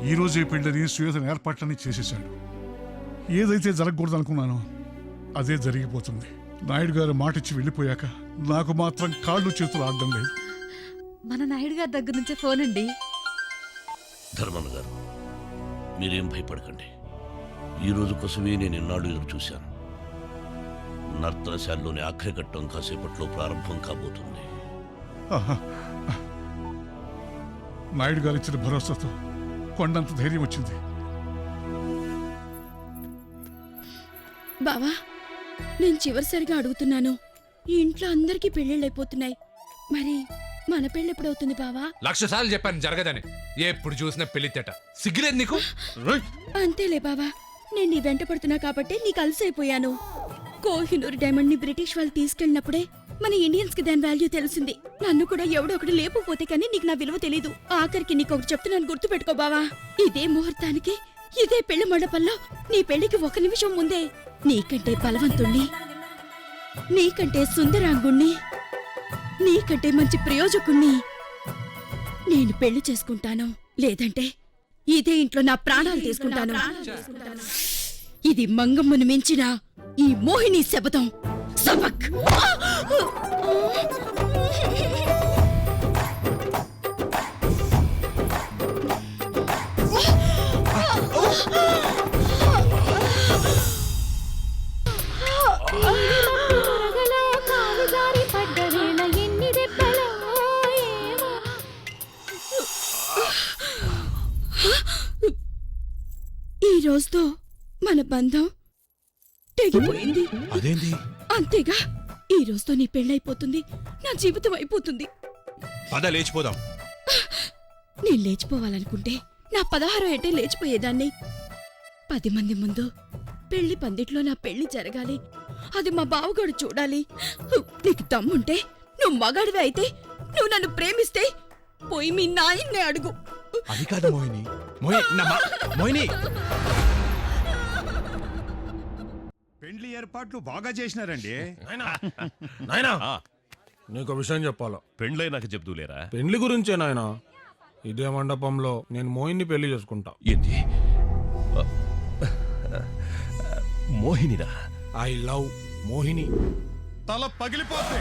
ఈ రోజే పెళ్ళని శ్వేతను ఏర్పాట్లని చేసేశాడు. ఏదైతే జరగకూడదు అనుకున్నానో అదే జరిగిపోతుంది. నాయుడు గారు మాటిచ్చి వెళ్ళిపోయాక నాకు మాత్రం కాళ్ళు చేతులు ఆడడం లేదు. మన నాయుడు గారి దగ్గర నుంచే ఫోన్ అండి. ధర్మన్న గారు, మీరేం భయపడకండి. ఈ రోజు కోసమే నేను ఎన్నాళ్ళు ఎదురు చూశాను. నర్తనశాలలోని ఆఖరి ఘట్టం కాసేపట్లో ప్రారంభం కాబోతుంది. ఆహా. నాయుడు గారు ఇచ్చిన భరోసాతో కొండంత ధైర్యం వచ్చింది. బావా, నేను చివరిసారిగా అడుగుతున్నాను. ఈ ఇంట్లో అందరికీ పెళ్ళిళ్ళైపోతున్నాయి, మరి మన పెళ్ళి ఎప్పుడవుతుంది బావా? 1,00,000 సార్లు చెప్పాను జరగదని. ఎప్పుడు చూసినా పెళ్లి తేట. సిగ్గులేదు నీకు? అంతేలే బావా, నేను నీ వెంట పడుతున్నా కాబట్టి నీకు అలసైపోయాను. కోహినూర్ డైమండ్ ని బ్రిటిష్ వాళ్ళు తీసుకెళ్ళినప్పుడే మన ఇండియన్స్ కి దాని వాల్యూ తెలిసింది. నన్ను కూడా ఎవడో ఒకటి లేకపోతే కానీ నీకు నా విలువ తెలీదు. ఆఖరికి నీకు ఒకటి చెప్తున్నాను, గుర్తు పెట్టుకో బావా. ఇదే ముహూర్తానికి ఇదే పెళ్లి మండపంలో నీ పెళ్లికి 1 నిమిషం ముందే నీకంటే బలవంతుణ్ణి, నీకంటే సుందరాంగుణ్ణి, నీకంటే మంచి ప్రయోజకుణ్ణి నేను పెళ్లి చేసుకుంటాను. లేదంటే ఇదే ఇంట్లో నా ప్రాణాలు తీసుకుంటాను. ఇది మంగమ్మను మించిన ఈ మోహిని శబదం. సబక్. ఈ రోజుతో మన బంధం తెగిపోయింది. అదేంటి? అంతేగా, ఈ రోజుతో నీ పెళ్ళైపోతుంది, నా జీవితం అయిపోతుంది. పద లేచిపోదాం. నేను లేచిపోవాలనుకుంటే నా 16వ ఏటే లేచిపోయేదాన్ని. 10 మంది ముందు పెళ్లి పందిట్లో నా పెళ్లి జరగాలి, అది మా బావగాడు చూడాలి. నీకు దమ్ముంటే, నువ్వు మగాడివి అయితే, నువ్వు నన్ను ప్రేమిస్తే పోయి మీ నాయన్నే అడుగు. అది కాదు మోహిని. మోహిని, పెండ్లి ఏర్పాట్లు బాగా చేసినారండి. నాయనా, నీకు విషయం చెప్పాలా? పెండ్లై నాకు చెప్తూలేరా? పెళ్లి గురించే నాయనా. ఇదే మండపంలో నేను మోహిని పెళ్లి చేసుకుంటా. ఏంది? మోహినిరా? I love Mohini. తల పగిలిపోతే